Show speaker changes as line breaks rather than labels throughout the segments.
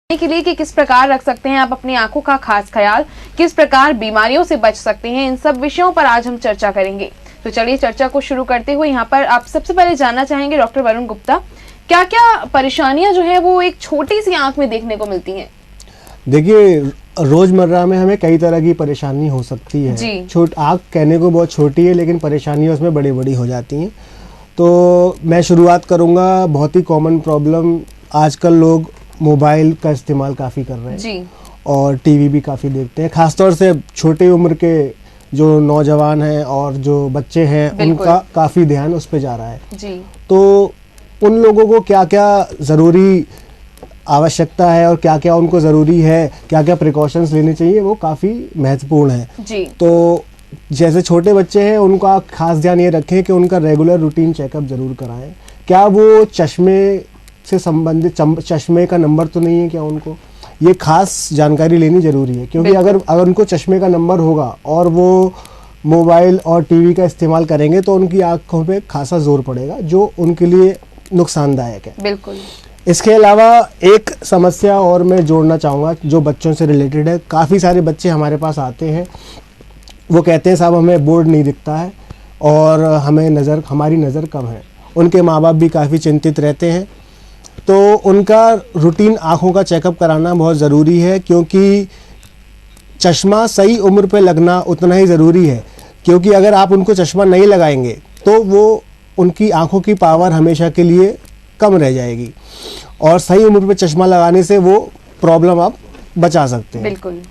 के लिए कि किस प्रकार रख सकते हैं आप अपनी आंखों का खास ख्याल, किस प्रकार बीमारियों से बच सकते हैं, इन सब विषयों पर आज हम चर्चा करेंगे। तो चलिए चर्चा को शुरू करते हुए यहाँ पर आप सबसे पहले जानना चाहेंगे डॉक्टर वरुण गुप्ता, क्या क्या परेशानियां जो है वो एक छोटी सी आंख में देखने को मिलती हैं?
देखिए, रोजमर्रा में हमें कई तरह की परेशानी हो सकती है। आँख कहने को बहुत छोटी है लेकिन परेशानियां उसमें बड़ी बड़ी हो जाती हैं। तो मैं शुरुआत करूंगा, बहुत ही कॉमन प्रॉब्लम, आजकल लोग मोबाइल का इस्तेमाल काफ़ी कर रहे हैं
जी।
और टीवी भी काफ़ी देखते हैं। ख़ासतौर से छोटे उम्र के जो नौजवान हैं और जो बच्चे हैं उनका काफ़ी ध्यान उस पर जा रहा है
जी।
तो उन लोगों को क्या क्या ज़रूरी आवश्यकता है और क्या क्या उनको ज़रूरी है, क्या क्या प्रिकॉशंस लेने चाहिए, वो काफ़ी महत्वपूर्ण है
जी।
तो जैसे छोटे बच्चे हैं उनका खास ध्यान ये रखें कि उनका रेगुलर रूटीन चेकअप ज़रूर कराएं। क्या वो चश्मे से संबंधित चश्मे का नंबर तो नहीं है क्या, उनको ये खास जानकारी लेनी ज़रूरी है, क्योंकि अगर उनको चश्मे का नंबर होगा और वो मोबाइल और टीवी का इस्तेमाल करेंगे तो उनकी आंखों पे खासा जोर पड़ेगा, जो उनके लिए नुकसानदायक है।
बिल्कुल।
इसके अलावा एक समस्या और मैं जोड़ना चाहूँगा जो बच्चों से रिलेटेड है। काफ़ी सारे बच्चे हमारे पास आते हैं, वो कहते हैं साहब हमें बोर्ड नहीं दिखता है और हमारी नज़र कम है। उनके माँ बाप भी काफ़ी चिंतित रहते हैं, तो उनका रूटीन आँखों का चेकअप कराना बहुत ज़रूरी है, क्योंकि चश्मा सही उम्र पे लगना उतना ही ज़रूरी है। क्योंकि अगर आप उनको चश्मा नहीं लगाएंगे तो वो उनकी आँखों की पावर हमेशा के लिए कम रह जाएगी और सही उम्र पे चश्मा लगाने से वो प्रॉब्लम आप बचा सकते हैं।
बिल्कुल।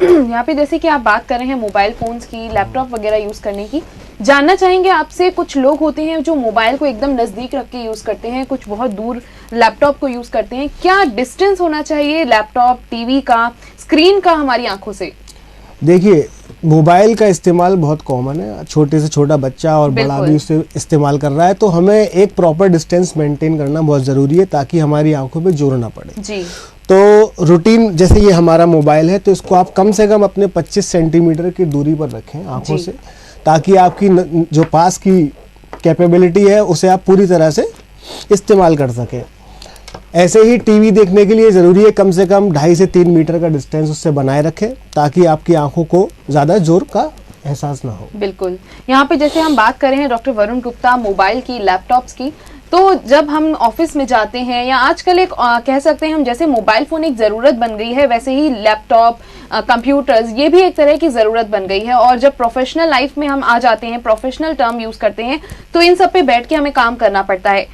यहाँ पे जैसे कि आप बात कर रहे हैं मोबाइल फोन्स की, लैपटॉप वगैरह यूज करने की, जानना चाहेंगे आपसे, कुछ लोग होते हैं जो मोबाइल को एकदम नजदीक रख के यूज करते हैं, कुछ बहुत दूर लैपटॉप को यूज करते हैं। क्या डिस्टेंस होना चाहिए लैपटॉप, टीवी का, स्क्रीन का हमारी आंखों से?
देखिए, मोबाइल का इस्तेमाल बहुत कॉमन है, छोटे से छोटा बच्चा और बड़ा भी उससे इस्तेमाल कर रहा है, तो हमें एक प्रॉपर डिस्टेंस मेंटेन करना बहुत ज़रूरी है ताकि हमारी आंखों पे जोर ना पड़े
जी।
तो रूटीन, जैसे ये हमारा मोबाइल है तो इसको आप कम से कम अपने 25 सेंटीमीटर की दूरी पर रखें आंखों से, ताकि आपकी जो पास की कैपेबिलिटी है उसे आप पूरी तरह से इस्तेमाल कर सकें। ऐसे ही टीवी देखने के लिए ज़रूरी है कम से कम 2.5 से 3 मीटर का डिस्टेंस उससे बनाए रखें, ताकि आपकी आंखों को ज़्यादा जोर का एहसास ना हो।
बिल्कुल। यहाँ पे जैसे हम बात कर रहे हैं डॉक्टर वरुण गुप्ता मोबाइल की, लैपटॉप्स की, तो जब हम ऑफिस में जाते हैं या आजकल एक कह सकते हैं हम, जैसे मोबाइल फोन एक ज़रूरत बन गई है, वैसे ही लैपटॉप, कंप्यूटर्स, ये भी एक तरह की ज़रूरत बन गई है। और जब प्रोफेशनल लाइफ में हम आ जाते हैं, प्रोफेशनल टर्म यूज़ करते हैं, तो इन सब पे बैठ के हमें काम करना पड़ता है।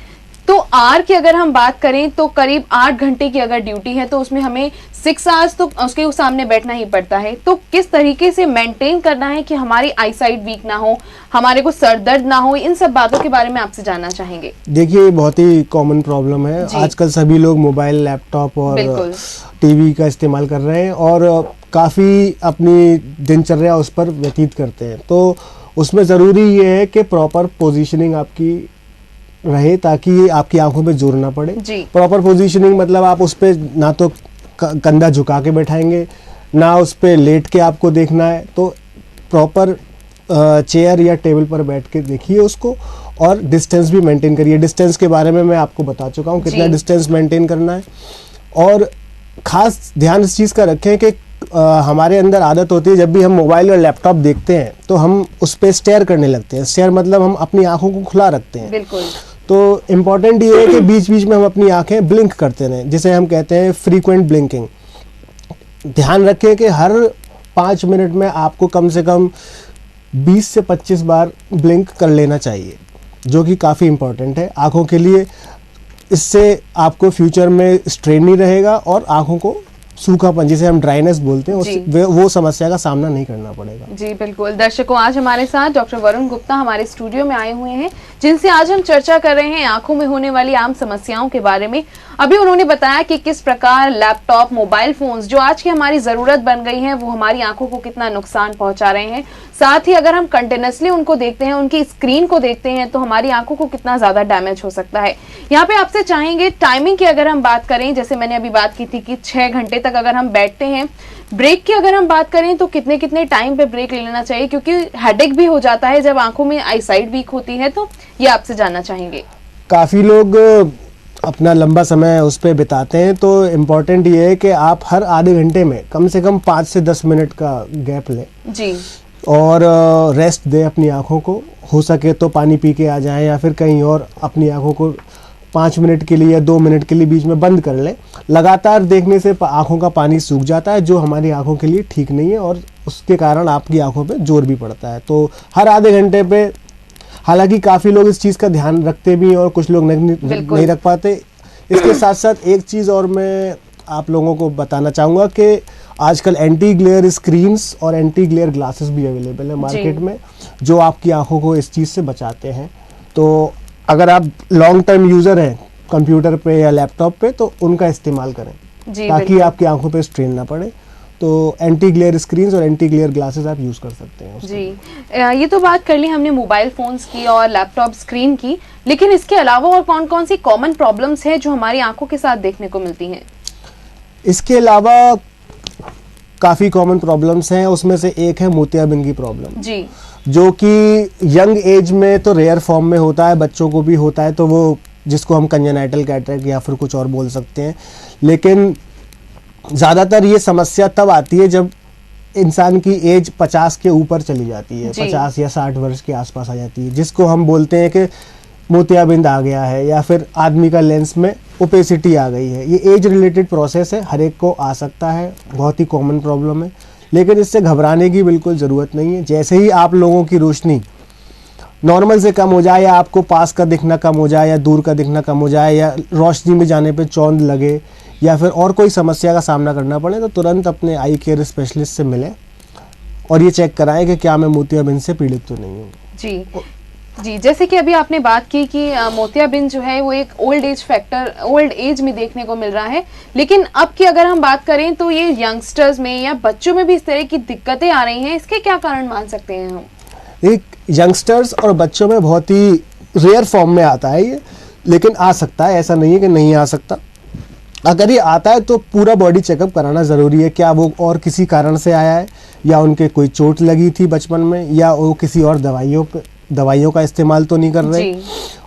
तो आर की अगर हम बात करें तो करीब 8 घंटे की अगर ड्यूटी है तो उसमें हमें 6 आवर्स तो उसके सामने बैठना ही पड़ता है। तो किस तरीके से मेंटेन करना है कि हमारी आई साइट वीक ना हो, हमारे को सर दर्द ना हो, इन सब बातों के बारे में आपसे जानना चाहेंगे।
देखिए, बहुत ही कॉमन प्रॉब्लम है, आजकल सभी लोग मोबाइल, लैपटॉप और टीवी का इस्तेमाल कर रहे हैं और काफ़ी अपनी दिनचर्या उस पर व्यतीत करते हैं। तो उसमें ज़रूरी ये है कि प्रॉपर पोजीशनिंग आपकी रहे ताकि आपकी आंखों पे जोर ना पड़े। प्रॉपर पोजीशनिंग मतलब आप उस पे ना तो कंधा झुका के बैठाएंगे, ना उस पे लेट के आपको देखना है, तो प्रॉपर चेयर या टेबल पर बैठ के देखिए उसको और डिस्टेंस भी मेंटेन करिए। डिस्टेंस के बारे में मैं आपको बता चुका हूँ कितना डिस्टेंस मेंटेन करना है। और ख़ास ध्यान इस चीज़ का रखें कि हमारे अंदर आदत होती है, जब भी हम मोबाइल और लैपटॉप देखते हैं तो हम उस पर स्टेयर करने लगते हैं। स्टेयर मतलब हम अपनी आंखों को खुला रखते हैं।
बिल्कुल।
तो इम्पॉर्टेंट ये है कि बीच बीच में हम अपनी आंखें ब्लिंक करते रहें, जिसे हम कहते हैं फ्रीक्वेंट ब्लिंकिंग। ध्यान रखें कि हर 5 मिनट में आपको कम से कम 20 से 25 बार ब्लिंक कर लेना चाहिए, जो कि काफ़ी इम्पॉर्टेंट है आंखों के लिए। इससे आपको फ्यूचर में स्ट्रेन नहीं रहेगा और आंखों को सूखापन, जिसे हम ड्राइनेस बोलते हैं, वो समस्या का सामना नहीं करना पड़ेगा।
जी बिल्कुल। दर्शकों, आज हमारे साथ डॉक्टर वरुण गुप्ता हमारे स्टूडियो में आए हुए हैं, जिनसे आज हम चर्चा कर रहे हैं आंखों में होने वाली आम समस्याओं के बारे में। अभी उन्होंने बताया कि किस प्रकार लैपटॉप, मोबाइल फोन्स जो आज की हमारी जरूरत बन गई हैं, वो हमारी आंखों को कितना नुकसान पहुंचा रहे हैं। साथ ही अगर हम कंटिन्यूअसली उनको देखते हैं, उनकी स्क्रीन को देखते हैं, तो हमारी आंखों को कितना ज्यादा डैमेज हो सकता है। यहाँ पे आपसे चाहेंगे टाइमिंग की अगर हम बात करें, जैसे मैंने अभी बात की थी कि 6 घंटे तक अगर हम बैठते हैं, ब्रेक की अगर हम बात करें तो कितने कितने टाइम पे ब्रेक ले लेना चाहिए, क्योंकि हेडेक भी हो जाता है जब आंखों में आई साइट वीक होती है। तो ये आपसे जानना चाहेंगे।
काफ़ी लोग अपना लंबा समय उस पर बिताते हैं, तो इम्पोर्टेंट ये है कि आप हर आधे घंटे में कम से कम 5 से 10 मिनट का गैप लें
जी।
और रेस्ट दें अपनी आँखों को। हो सके तो पानी पी के आ जाएं या फिर कहीं और अपनी आँखों को 5 मिनट के लिए या 2 मिनट के लिए बीच में बंद कर लें। लगातार देखने से आँखों का पानी सूख जाता है, जो हमारी आँखों के लिए ठीक नहीं है और उसके कारण आपकी आँखों पे जोर भी पड़ता है। तो हर आधे घंटे पे, हालांकि काफ़ी लोग इस चीज़ का ध्यान रखते भी हैं और कुछ लोग नहीं रख पाते। इसके साथ साथ एक चीज़ और मैं आप लोगों को बताना चाहूँगा कि आजकल एंटी ग्लेयर स्क्रीन्स और एंटी ग्लेयर ग्लासेस भी अवेलेबल है मार्केट में, जो आपकी आंखों को इस चीज़ से बचाते हैं। तो अगर आप लॉन्ग टर्म यूज़र हैं कंप्यूटर पे या लैपटॉप पे, तो उनका इस्तेमाल करें ताकि आपकी आंखों पे स्ट्रेन ना पड़े। तो एंटी ग्लेयर स्क्रीन्स और एंटी ग्लेयर ग्लासेस आप यूज़ कर सकते हैं
जी। ये तो बात कर ली हमने मोबाइल फ़ोन्स की और लैपटॉप स्क्रीन की, लेकिन इसके अलावा और कौन कौन सी कॉमन प्रॉब्लम्स हैं जो हमारी आंखों के साथ देखने को मिलती हैं?
इसके अलावा काफ़ी कॉमन प्रॉब्लम्स हैं, उसमें से एक है मोतियाबिंद की प्रॉब्लम
जी,
जो कि यंग एज में तो रेयर फॉर्म में होता है, बच्चों को भी होता है, तो वो जिसको हम कंजेनाइटल कैटरेक्ट या फिर कुछ और बोल सकते हैं। लेकिन ज़्यादातर ये समस्या तब आती है जब इंसान की एज 50 के ऊपर चली जाती है, 50 या 60 वर्ष के आसपास आ जाती है, जिसको हम बोलते हैं कि मोतियाबिंद आ गया है या फिर आदमी का लेंस में ओपेसिटी आ गई है। ये एज रिलेटेड प्रोसेस है, हर एक को आ सकता है, बहुत ही कॉमन प्रॉब्लम है, लेकिन इससे घबराने की बिल्कुल ज़रूरत नहीं है। जैसे ही आप लोगों की रोशनी नॉर्मल से कम हो जाए या आपको पास का दिखना कम हो जाए या दूर का दिखना कम हो जाए या रोशनी में जाने पे चौंध लगे या फिर और कोई समस्या का सामना करना पड़े, तो तुरंत अपने आई केयर स्पेशलिस्ट से मिलें और ये चेक कराएं कि क्या मैं मोतियाबिंद से पीड़ित तो नहीं हूँ।
जी जी, जैसे कि अभी आपने बात की कि मोतियाबिंद जो है वो एक old age factor, old age में देखने को मिल रहा है, लेकिन अब की अगर हम बात करें तो ये यंगस्टर्स में या बच्चों में भी इस तरह की दिक्कतें आ रही हैं। इसके क्या कारण मान सकते हैं हम?
एक यंगस्टर्स और बच्चों में बहुत ही रेयर फॉर्म में आता है ये, लेकिन आ सकता है, ऐसा नहीं है कि नहीं आ सकता। अगर ये आता है तो पूरा बॉडी चेकअप कराना ज़रूरी है, क्या वो और किसी कारण से आया है या उनके कोई चोट लगी थी बचपन में या वो किसी और दवाइयों का इस्तेमाल तो नहीं कर रहे।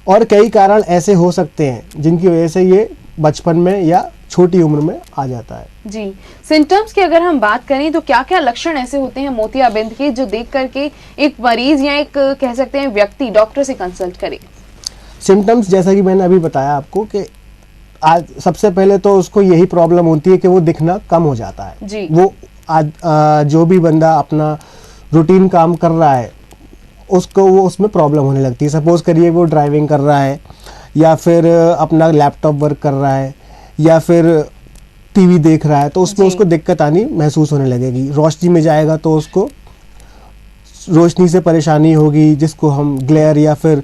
और कई कारण ऐसे हो सकते हैं जिनकी वजह से ये बचपन में या छोटी उम्र में आ जाता है।
जी, सिम्टम्स की अगर हम बात करें तो क्या क्या लक्षण ऐसे होते हैं मोतियाबिंद के जो देख करके एक मरीज या एक कह सकते हैं व्यक्ति डॉक्टर से कंसल्ट करे? सिम्टम्स
जैसा कि मैंने अभी बताया आपको कि आज सबसे पहले तो उसको यही प्रॉब्लम होती है कि वो दिखना कम हो जाता है
जी।
वो जो भी बंदा अपना रूटीन काम कर रहा है उसको वो उसमें प्रॉब्लम होने लगती है। सपोज करिए वो ड्राइविंग कर रहा है या फिर अपना लैपटॉप वर्क कर रहा है या फिर टीवी देख रहा है, तो उसमें उसको दिक्कत आनी महसूस होने लगेगी। रोशनी में जाएगा तो उसको रोशनी से परेशानी होगी, जिसको हम ग्लेयर या फिर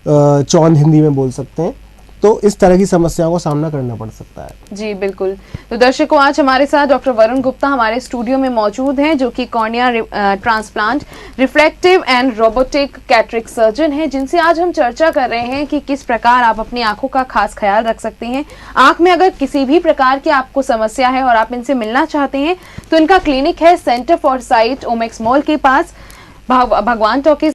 चौंध हिंदी में बोल सकते हैं। तो इस तरह की समस्याओं का सामना करना पड़ सकता है।
जी बिल्कुल। तो दर्शकों, आज हमारे साथ डॉक्टर वरुण गुप्ता हमारे स्टूडियो में मौजूद हैं, जो कि cornea transplant, reflective and robotic cataract surgeon हैं, जिनसे आज हम चर्चा कर रहे हैं कि किस प्रकार आप अपनी आंखों का खास ख्याल रख सकते हैं। आंख में अगर किसी भी प्रकार की आपको समस्या है और आप इनसे मिलना चाहते हैं तो इनका क्लिनिक है centre for site Omaxe mall के पास, भगवान टॉकीज